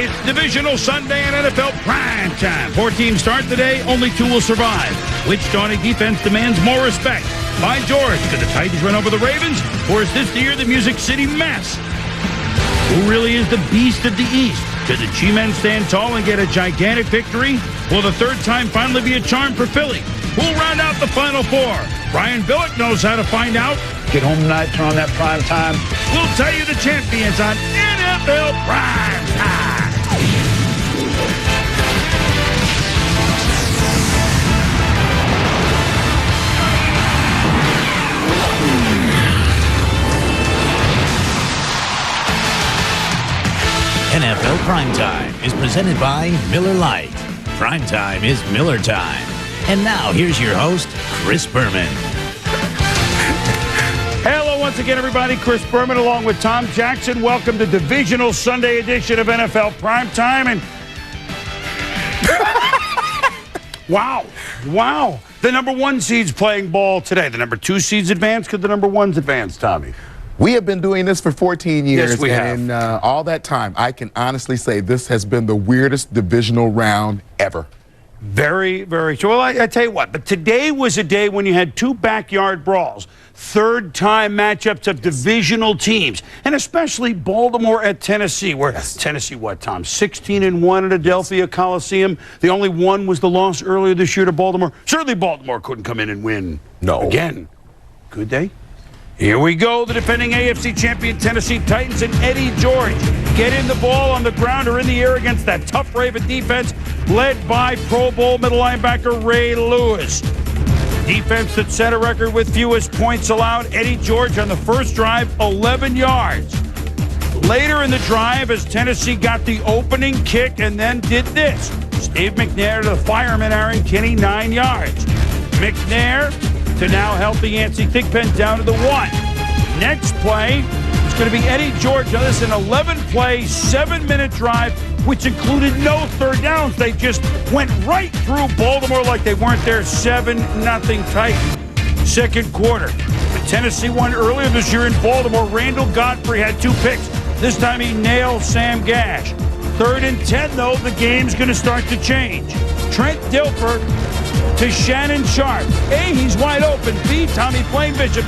It's Divisional Sunday in NFL Primetime. 4 teams start today, only 2 will survive. Which dawning defense demands more respect? By George, did the Titans run over the Ravens? Or is this the year of the Music City Mess? Who really is the beast of the East? Could the G-Men stand tall and get a gigantic victory? Will the third time finally be a charm for Philly? Who'll round out the Final Four? Brian Billick knows how to find out. Get home tonight, turn on that prime time. We'll tell you the champions on NFL Primetime. NFL Primetime is presented by Miller Lite. Primetime is Miller time. And now, here's your host, Chris Berman. Hello once again, everybody. Chris Berman along with Tom Jackson. Welcome to Divisional Sunday edition of NFL Primetime. And wow. The number 1 seed's playing ball today. The number 2 seeds advance. Could the number 1s advance, Tommy? We have been doing this for 14 years. Yes, we have. And in all that time, I can honestly say this has been the weirdest divisional round ever. Very, very true. Well, I tell you what, but today was a day when you had 2 backyard brawls, third-time matchups of divisional teams, and especially Baltimore at Tennessee, where Tennessee, what, Tom, 16-1 at Adelphia Coliseum. The only one was the loss earlier this year to Baltimore. Certainly Baltimore couldn't come in and win again. Could they? Here we go, the defending AFC champion Tennessee Titans and Eddie George getting the ball on the ground or in the air against that tough Raven defense led by Pro Bowl middle linebacker Ray Lewis. Defense that set a record with fewest points allowed. Eddie George on the first drive, 11 yards. Later in the drive, as Tennessee got the opening kick and then did this. Steve McNair to the fireman Aaron Kinney, 9 yards. McNair to now help the Yancey Thigpen down to the 1. Next play, it's going to be Eddie George. Now, this is an 11-play, 7-minute drive, which included no third downs. They just went right through Baltimore like they weren't there. 7-0 Titans. Second quarter. The Tennessee won earlier this year in Baltimore. Randall Godfrey had 2 picks. This time he nailed Sam Gash. 3rd and 10, though, the game's going to start to change. Trent Dilfer to Shannon Sharp. A, he's wide open. B, Tommy Plain Bishop.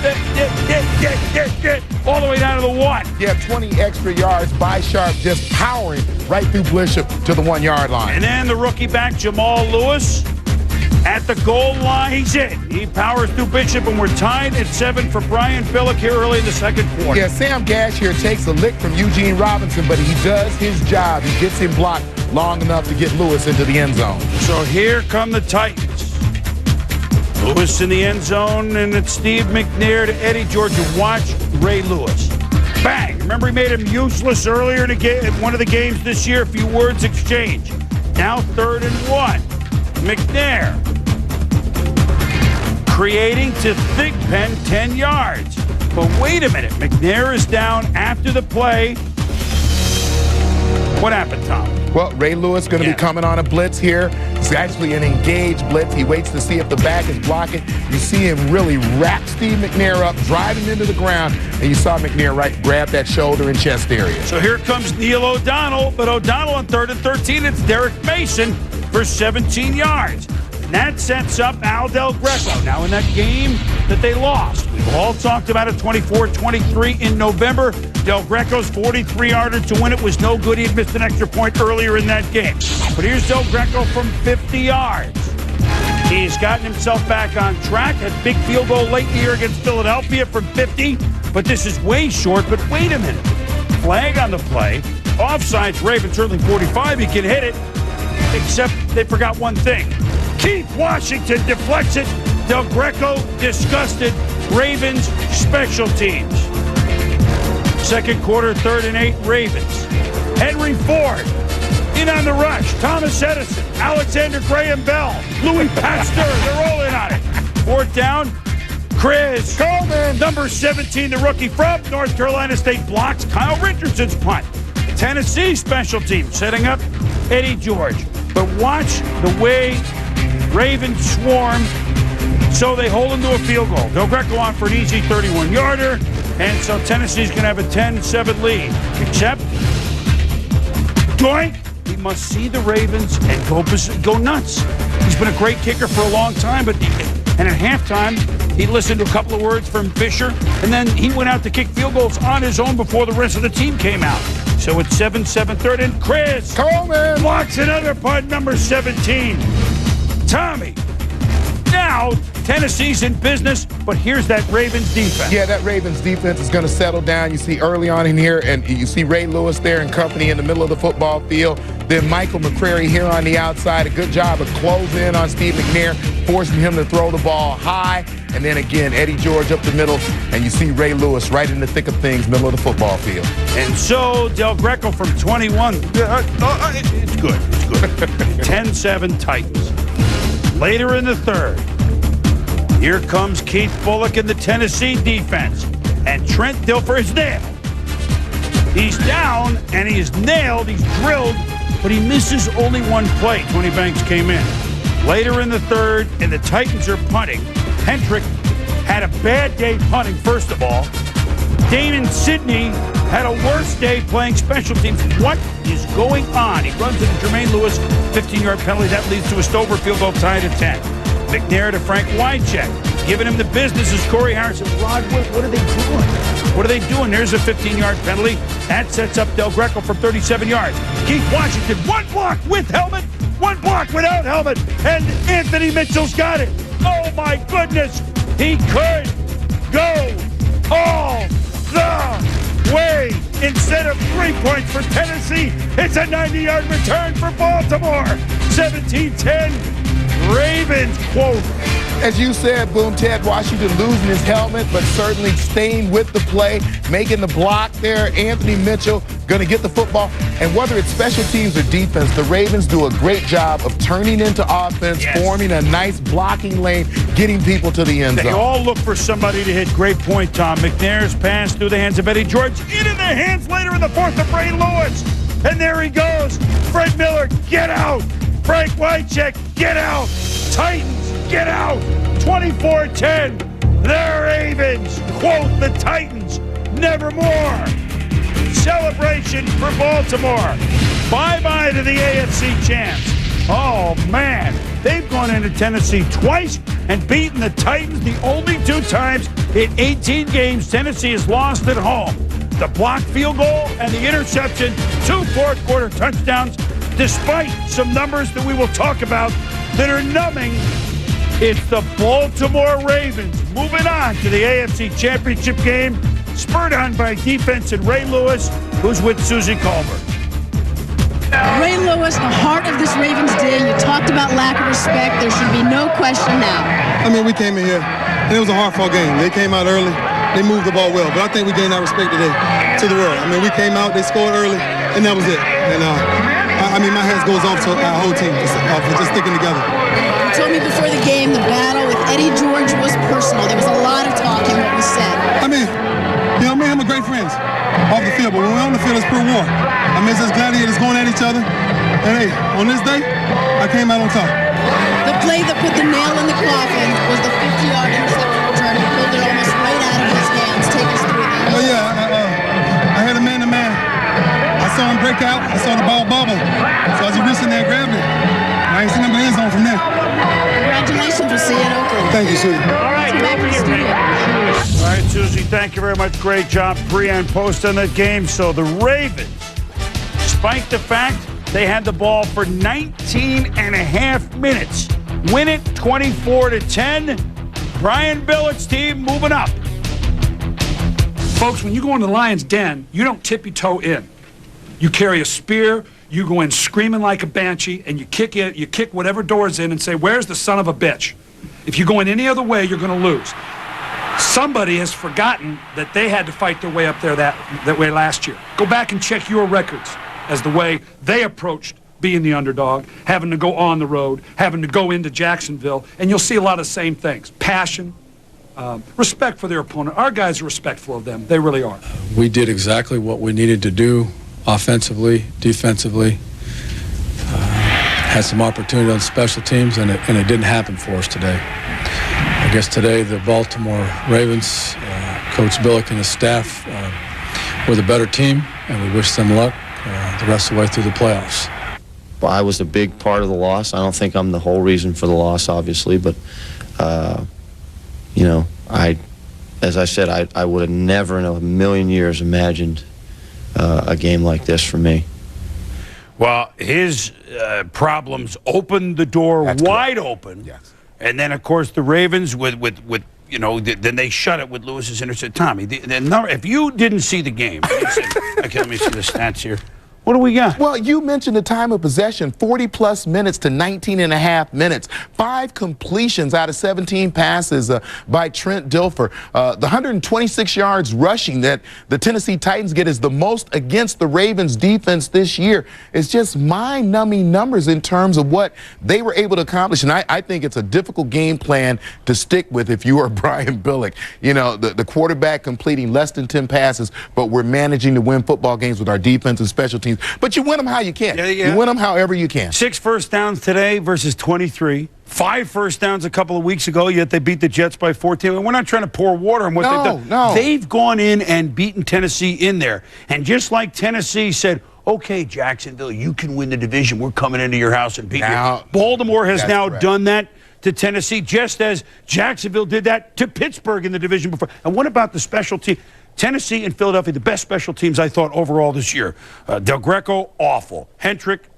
All the way down to the 1. Yeah, 20 extra yards by Sharp, just powering right through Bishop to the 1-yard line. And then the rookie back, Jamal Lewis, at the goal line. He's in. He powers through Bishop, and we're tied at 7 for Brian Billick here early in the second quarter. Yeah, Sam Gash here takes a lick from Eugene Robinson, but he does his job. He gets him blocked long enough to get Lewis into the end zone. So here come the Titans. Lewis in the end zone, and it's Steve McNair to Eddie George. Watch Ray Lewis. Bang! Remember, he made him useless earlier in one of the games this year. A few words exchanged. Now 3rd and 1. McNair creating to Thigpen, 10 yards. But wait a minute. McNair is down after the play. What happened, Tom? Well, Ray Lewis going to be coming on a blitz here. It's actually an engaged blitz. He waits to see if the back is blocking. You see him really wrap Steve McNair up, drive him into the ground, and you saw McNair grab that shoulder and chest area. So here comes Neil O'Donnell, but O'Donnell on 3rd and 13. It's Derek Mason for 17 yards. And that sets up Al Del Greco. Now in that game that they lost, we've all talked about it, 24-23 in November. Del Greco's 43-yarder to win it was no good. He had missed an extra point earlier in that game. But here's Del Greco from 50 yards. He's gotten himself back on track. Had a big field goal late in the year against Philadelphia from 50. But this is way short. But wait a minute. Flag on the play. Offsides, Raven, certainly 45. He can hit it. Except they forgot one thing. Keith Washington deflects it. Del Greco disgusted. Ravens special teams. Second quarter, 3rd and 8, Ravens. Henry Ford in on the rush. Thomas Edison, Alexander Graham Bell, Louis Pasteur, they're all in on it. 4th down, Chris Coleman, number 17, the rookie from North Carolina State, blocks Kyle Richardson's punt. Tennessee special team setting up Eddie George. But watch the way Ravens swarm, so they hold him to a field goal. Del Greco on for an easy 31-yarder, and so Tennessee's going to have a 10-7 lead. Except doink. He must see the Ravens and go nuts. He's been a great kicker for a long time, and at halftime, he listened to a couple of words from Fisher, and then he went out to kick field goals on his own before the rest of the team came out. So it's 7-7 third, and Chris Coleman blocks another punt, number 17. Tommy. Now, Tennessee's in business, but here's that Ravens defense. Yeah, that Ravens defense is going to settle down. You see early on in here, and you see Ray Lewis there and company in the middle of the football field. Then Michael McCrary here on the outside. A good job of closing in on Steve McNair, forcing him to throw the ball high. And then again, Eddie George up the middle, and you see Ray Lewis right in the thick of things, middle of the football field. And so Del Greco from 21. It's good. It's good. 10-7 Titans. Later in the third, here comes Keith Bullock in the Tennessee defense. And Trent Dilfer is nailed. He's down, and he is nailed. He's drilled, but he misses only one play. Tony Banks came in. Later in the third, and the Titans are punting. Hendrick had a bad day punting, first of all. Damon Sidney had a worse day playing special teams. What is going on? He runs into Jermaine Lewis, 15-yard penalty. That leads to a Stover field goal tied at 10. McNair to Frank Wycheck, giving him the business as Corey Harrison. Rod, what are they doing? What are they doing? There's a 15-yard penalty. That sets up Del Greco from 37 yards. Keith Washington, one block with helmet, one block without helmet, and Anthony Mitchell's got it. Oh, my goodness. He could go all the way. Instead of 3 points for Tennessee, it's a 90-yard return for Baltimore. 17-10. Ravens, quote. As you said, Boom, Ted Washington losing his helmet, but certainly staying with the play, making the block there. Anthony Mitchell going to get the football. And whether it's special teams or defense, the Ravens do a great job of turning into offense, forming a nice blocking lane, getting people to the end zone. They all look for somebody to hit. Great point, Tom. McNair's pass through the hands of Eddie George, into the hands later in the fourth of Ray Lewis. And there he goes. Fred Miller, get out. Frank Wycheck, get out. Titans, get out. 24-10. The Ravens, quote, the Titans, nevermore. Celebration for Baltimore. Bye-bye to the AFC champs. Oh, man. They've gone into Tennessee twice and beaten the Titans the only 2 times in 18 games Tennessee has lost at home. The blocked field goal and the interception, 2 fourth-quarter touchdowns, despite some numbers that we will talk about that are numbing. It's the Baltimore Ravens moving on to the AFC Championship game, spurred on by defense and Ray Lewis, who's with Susie Colbert. Ray Lewis, the heart of this Ravens day. You talked about lack of respect. There should be no question now. I mean, we came in here, and it was a hard-fought game. They came out early. They moved the ball well, but I think we gained our respect today to the world. I mean, we came out, they scored early, and that was it. And I mean, my hands goes off to our whole team for just sticking together. You told me before the game the battle with Eddie George was personal. There was a lot of talk in what was said. I mean, you know, me and him are great friends off the field, but when we're on the field, it's pure war. I mean, it's just gladiators going at each other. And hey, on this day, I came out on top. The play that put the nail in the coffin was the 50-yard interception return. He pulled it almost right out of his hands. Take us through that. Oh, yeah, I had a man-to-man. I saw him break out. I saw the ball bubble. So I just reached in there and grabbed it. I ain't seen him in the end zone from there. Congratulations. We'll see you in Oakland. Thank you, Susie. All right, Back in the studio. All right, Susie, thank you very much. Great job pre and post on that game. So the Ravens, despite the fact they had the ball for 19 and a half minutes, win it 24-10. Brian Billick's team moving up. Folks, when you go into the Lions' den, you don't tippy-toe in. You carry a spear, you go in screaming like a banshee, and you kick it, you kick whatever door's in and say, where's the son of a bitch? If you go in any other way, you're going to lose. Somebody has forgotten that they had to fight their way up there that way last year. Go back and check your records as the way they approached being the underdog, having to go on the road, having to go into Jacksonville, and you'll see a lot of the same things. Passion, respect for their opponent. Our guys are respectful of them. They really are. We did exactly what we needed to do offensively, defensively. Had some opportunity on special teams, and it didn't happen for us today. I guess today the Baltimore Ravens, Coach Billick and his staff were the better team, and we wish them luck. the rest of the way through the playoffs. Well, I was a big part of the loss. I don't think I'm the whole reason for the loss, obviously, but, you know, as I said, I would have never in a million years imagined a game like this for me. Well, his problems opened the door wide open. Yes. And then, of course, the Ravens with you know, then they shut it with Lewis's interception. Tommy, the number, if you didn't see the game, okay, let me see the stats here. What do we got? Well, you mentioned the time of possession, 40-plus minutes to 19.5 minutes. 5 completions out of 17 passes by Trent Dilfer. The 126 yards rushing that the Tennessee Titans get is the most against the Ravens defense this year. It's just mind-numbing numbers in terms of what they were able to accomplish. And I think it's a difficult game plan to stick with if you are Brian Billick. You know, the quarterback completing less than 10 passes, but we're managing to win football games with our defense and special teams. But you win them how you can. You win them however you can. 6 first downs today versus 23. 5 first downs a couple of weeks ago, yet they beat the Jets by 14. And we're not trying to pour water on what they've done. No. They've gone in and beaten Tennessee in there. And just like Tennessee said, okay, Jacksonville, you can win the division. We're coming into your house and beating you. Baltimore has now done that to Tennessee, just as Jacksonville did that to Pittsburgh in the division before. And what about the special team? Tennessee and Philadelphia, the best special teams, I thought, overall this year. Del Greco, awful. Hendrick,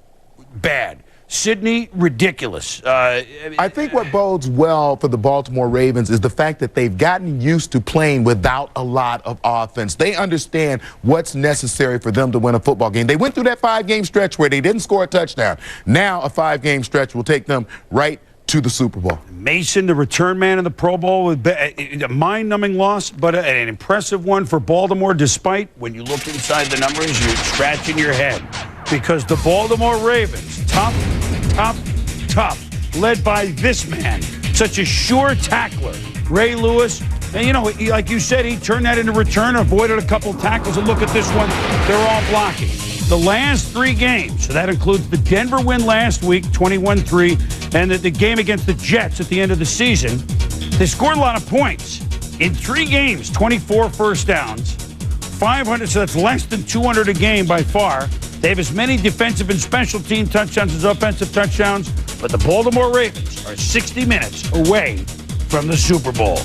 bad. Sidney, ridiculous. I think what bodes well for the Baltimore Ravens is the fact that they've gotten used to playing without a lot of offense. They understand what's necessary for them to win a football game. They went through that 5-game stretch where they didn't score a touchdown. Now a 5-game stretch will take them right to the Super Bowl. Mason, the return man in the Pro Bowl, with a mind-numbing loss, but an impressive one for Baltimore, despite, when you look inside the numbers, you're scratching your head. Because the Baltimore Ravens, tough, led by this man, such a sure tackler, Ray Lewis. And, you know, like you said, he turned that into return, avoided a couple tackles, and look at this one, they're all blocking. The last 3 games, so that includes the Denver win last week, 21-3, and the game against the Jets at the end of the season, they scored a lot of points. In 3 games, 24 first downs, 500, so that's less than 200 a game by far. They have as many defensive and special team touchdowns as offensive touchdowns, but the Baltimore Ravens are 60 minutes away from the Super Bowl.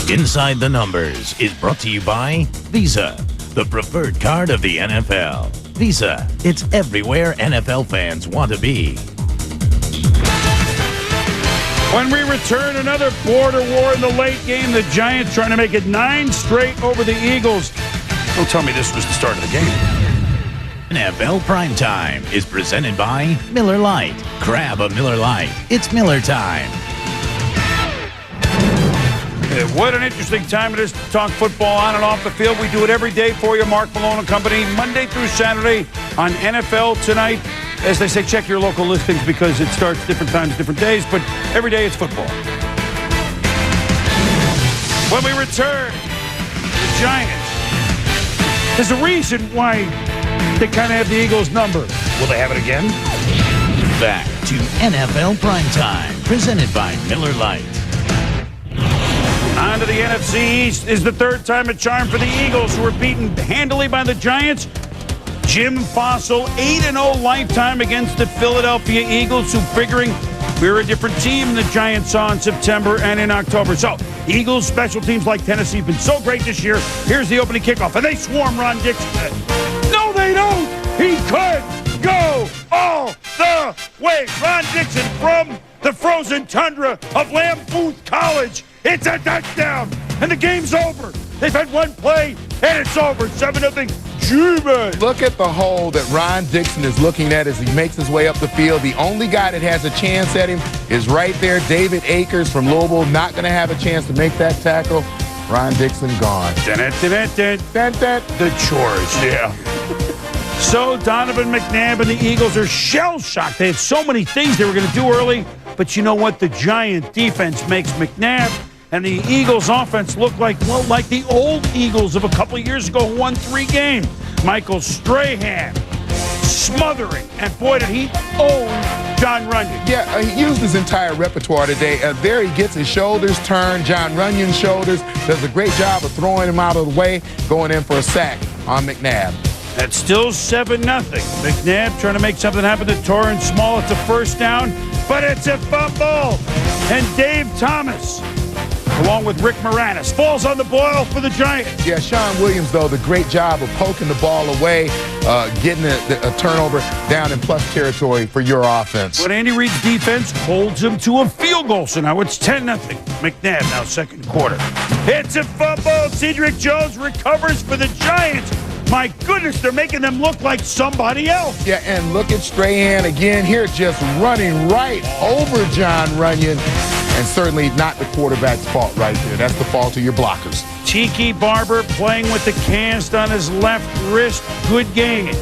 Inside the Numbers is brought to you by Visa, the preferred card of the NFL. Visa, it's everywhere NFL fans want to be. When we return, another border war in the late game. The Giants trying to make it 9 straight over the Eagles. Don't tell me this was the start of the game. NFL Primetime is presented by Miller Lite. Grab a Miller Lite. It's Miller time. What an interesting time it is to talk football on and off the field. We do it every day for you, Mark Malone and Company, Monday through Saturday on NFL Tonight. As they say, check your local listings because it starts different times, different days, but every day it's football. When we return, the Giants. There's a reason why they kind of have the Eagles' number. Will they have it again? Back to NFL Primetime, presented by Miller Lite. On to the NFC East is the 3rd time a charm for the Eagles, who were beaten handily by the Giants. Jim Fossil, 8-0 lifetime against the Philadelphia Eagles, who figuring we're a different team the Giants saw in September and in October. So, Eagles special teams like Tennessee have been so great this year. Here's the opening kickoff, and they swarm Ron Dixon. No, they don't! He could go all the way. Ron Dixon from the frozen tundra of Lambuth College. It's a touchdown, and the game's over. They've had one play, and it's over. 7-0. G-Man. Look at the hole that Ron Dixon is looking at as he makes his way up the field. The only guy that has a chance at him is right there, David Akers from Louisville. Not going to have a chance to make that tackle. Ron Dixon gone. The chores, yeah. So Donovan, McNabb, and the Eagles are shell-shocked. They had so many things they were going to do early, but you know what? The Giant defense makes McNabb and the Eagles' offense look like, well, like the old Eagles of a couple of years ago who won 3 games. Michael Strahan smothering, and boy, did he own John Runyon. Yeah, he used his entire repertoire today. There he gets his shoulders turned, John Runyon's shoulders, does a great job of throwing him out of the way, going in for a sack on McNabb. That's still 7-0. McNabb trying to make something happen to Torrance Small. It's a first down, but it's a fumble. And Dave Thomas, along with Rick Moranis, falls on the boil for the Giants. Yeah, Sean Williams, though, the great job of poking the ball away, getting a turnover down in plus territory for your offense. But Andy Reid's defense holds him to a field goal, so now it's 10-0. McNabb now second quarter. It's a fumble. Cedric Jones recovers for the Giants. My goodness, they're making them look like somebody else. Yeah, and look at Strahan again here, just running right over John Runyon. And certainly not the quarterback's fault right there. That's the fault of your blockers. Tiki Barber playing with the cast on his left wrist. Good game.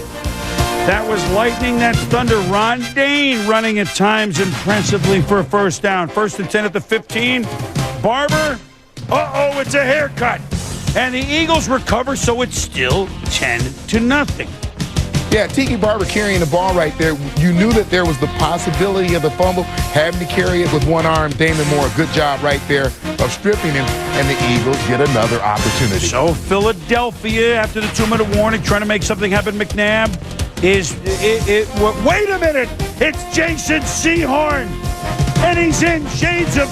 That was lightning. That's thunder. Ron Dane running at times impressively for a first down. 1st and 10 at the 15. Barber. Uh-oh, it's a haircut. And the Eagles recover, so it's still 10-0. Yeah, Tiki Barber carrying the ball right there. You knew that there was the possibility of the fumble, having to carry it with one arm. Damon Moore, good job right there of stripping him, and the Eagles get another opportunity. So Philadelphia, after the 2-minute warning, trying to make something happen. McNabb is, wait a minute, it's Jason Sehorn, and he's in shades of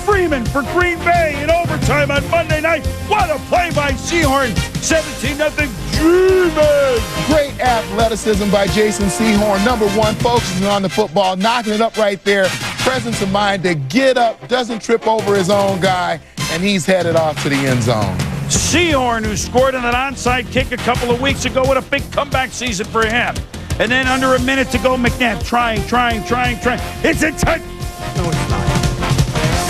Freeman for Green Bay in overtime on Monday night. What a play by Sehorn. 17-0 Dreamers. Great athleticism by Jason Sehorn. Number one, focusing on the football, knocking it up right there. Presence of mind to get up, doesn't trip over his own guy, and he's headed off to the end zone. Sehorn, who scored on that onside kick a couple of weeks ago, what a big comeback season for him. And then under a minute to go, McNabb trying. It's a touch. No, it's not.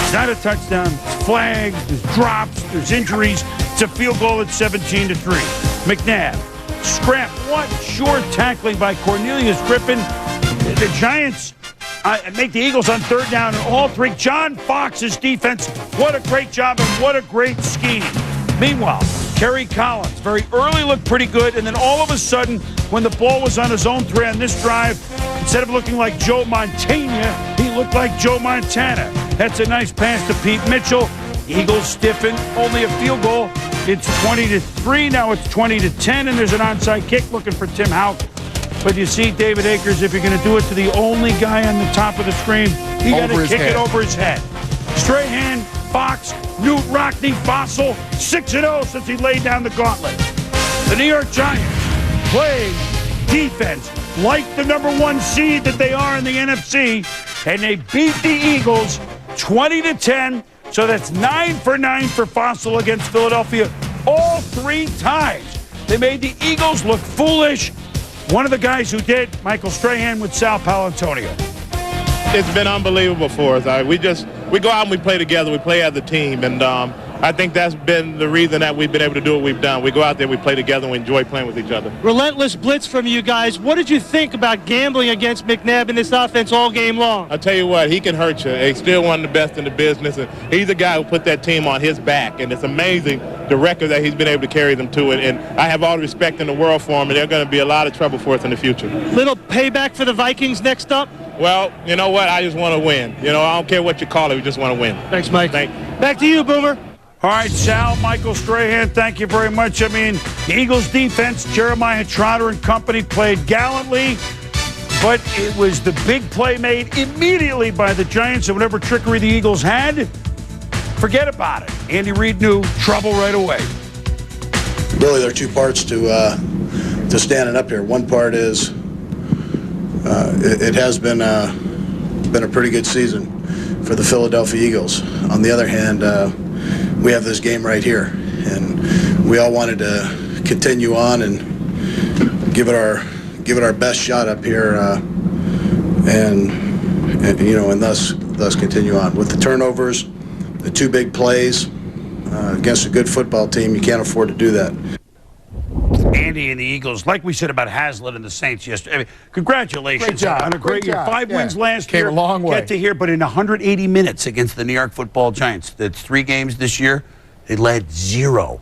It's not a touchdown. It's flags, there's drops, there's injuries. It's a field goal at 17-3. McNabb, scrap. What short tackling by Cornelius Griffin. The Giants make the Eagles on third down and all three. John Fox's defense, what a great job and what a great scheme. Meanwhile, Kerry Collins, very early looked pretty good, and then all of a sudden, when the ball was on his own 3 on this drive, instead of looking like Joe Montana, he looked like Joe Montana. That's a nice pass to Pete Mitchell. Eagles stiffen, only a field goal. It's 20-3, now it's 20-10, and there's an onside kick looking for Tim Houck. But you see, David Akers, if you're going to do it to the only guy on the top of the screen, you got to kick it over his head. Strahan, Fox, Newt Rockne, Fossil, 6-0 since he laid down the gauntlet. The New York Giants play defense like the #1 seed that they are in the NFC, and they beat the Eagles 20-10. So that's 9 for 9 for Fossil against Philadelphia all 3 times. They made the Eagles look foolish. One of the guys who did, Michael Strahan with Sal Palantonio. It's been unbelievable for us. We go out and we play together. We play as a team, and I think that's been the reason that we've been able to do what we've done. We go out there, we play together, and we enjoy playing with each other. Relentless blitz from you guys. What did you think about gambling against McNabb in this offense all game long? I'll tell you what, he can hurt you. He's still one of the best in the business, and he's the guy who put that team on his back, and it's amazing the record that he's been able to carry them to it, and I have all the respect in the world for him, and they're going to be a lot of trouble for us in the future. Little payback for the Vikings next up? Well, you know what? I just want to win. You know, I don't care what you call it. We just want to win. Thanks, Mike. Thank you. Back to you, Boomer. All right, Sal, Michael Strahan, thank you very much. I mean, the Eagles defense, Jeremiah Trotter and company played gallantly, but it was the big play made immediately by the Giants, and whatever trickery the Eagles had, forget about it. Andy Reid knew trouble right away. Really, there are 2 parts to standing up here. One part is it has been a pretty good season for the Philadelphia Eagles. On the other hand, we have this game right here, and we all wanted to continue on and give it our best shot up here, and you know, and thus continue on with the turnovers, the 2 big plays against a good football team. You can't afford to do that. Andy and the Eagles, like we said about Hazlitt and the Saints yesterday. I mean, congratulations great job. on a great year. 5 wins last year. Came a long way. Get to here, but in 180 minutes against the New York Football Giants, that's 3 games this year, they led 0.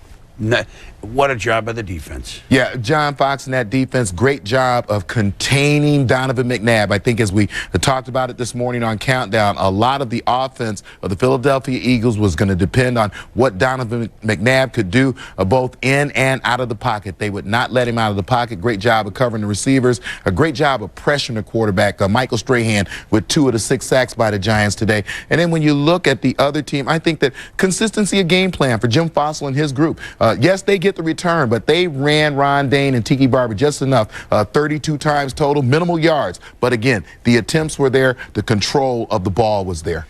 What a job by the defense. Yeah, John Fox and that defense, great job of containing Donovan McNabb. I think as we talked about it this morning on Countdown, a lot of the offense of the Philadelphia Eagles was going to depend on what Donovan McNabb could do both in and out of the pocket. They would not let him out of the pocket. Great job of covering the receivers. A great job of pressuring the quarterback. Michael Strahan with 2 of the 6 sacks by the Giants today. And then when you look at the other team, I think that consistency of game plan for Jim Fossil and his group. Yes, they get the return, but they ran Ron Dane and Tiki Barber just enough, 32 times total, minimal yards. But again, the attempts were there, the control of the ball was there.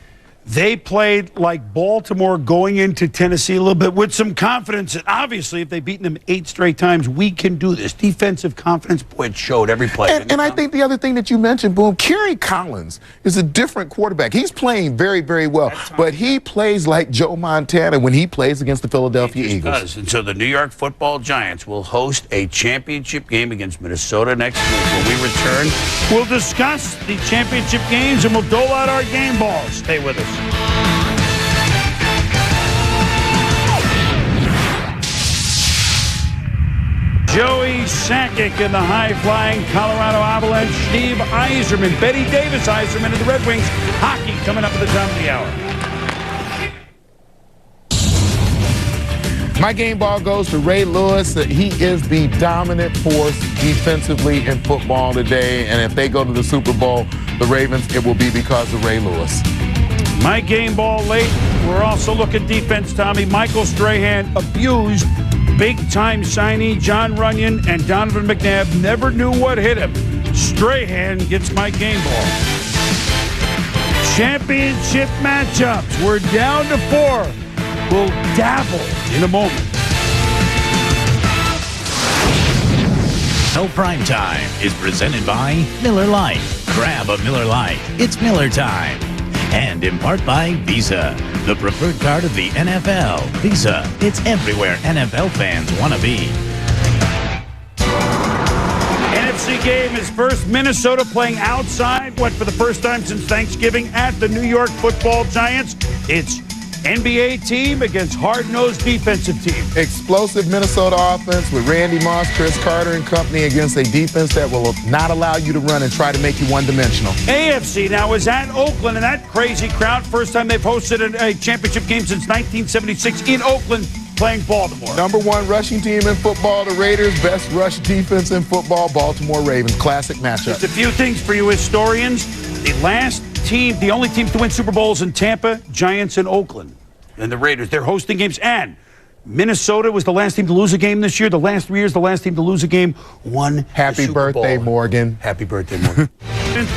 They played like Baltimore going into Tennessee a little bit with some confidence. And obviously, if they've beaten them 8 straight times, we can do this. Defensive confidence, boy, it showed every play. And I think the other thing that you mentioned, Boom, Kerry Collins is a different quarterback. He's playing very, very well, but he plays like Joe Montana when he plays against the Philadelphia Eagles. Does. And so the New York Football Giants will host a championship game against Minnesota next week. When we return, we'll discuss the championship games and we'll dole out our game balls. Stay with us. Joey Sakic in the high-flying Colorado Avalanche. Steve Yzerman, Betty Davis Yzerman of the Red Wings. Hockey coming up at the top of the hour. My game ball goes to Ray Lewis. He is the dominant force defensively in football today. And if they go to the Super Bowl, the Ravens, it will be because of Ray Lewis. My game ball late. We're also looking defense, Tommy. Michael Strahan abused big-time signee John Runyon and Donovan McNabb. Never knew what hit him. Strahan gets my game ball. Championship matchups. We're down to 4. We'll dabble in a moment. No Primetime is presented by Miller Lite. Grab a Miller Lite. It's Miller time. And in part by Visa, the preferred card of the NFL. Visa, it's everywhere NFL fans want to be. NFC game is first. Minnesota playing outside, for the first time since Thanksgiving at the New York Football Giants. It's NBA team against hard-nosed defensive team. Explosive Minnesota offense with Randy Moss, Chris Carter and company against a defense that will not allow you to run and try to make you one-dimensional. AFC now is at Oakland, and that crazy crowd, first time they've hosted a championship game since 1976 in Oakland, playing Baltimore. #1 rushing team in football, the Raiders. Best rush defense in football, Baltimore Ravens. Classic matchup. Just a few things for you historians. The only team to win Super Bowls in Tampa, Giants and Oakland. And the Raiders, they're hosting games. And Minnesota was the last team to lose a game this year. The last 3 years, the last team to lose a game won. Happy birthday, Morgan. Happy birthday, Morgan.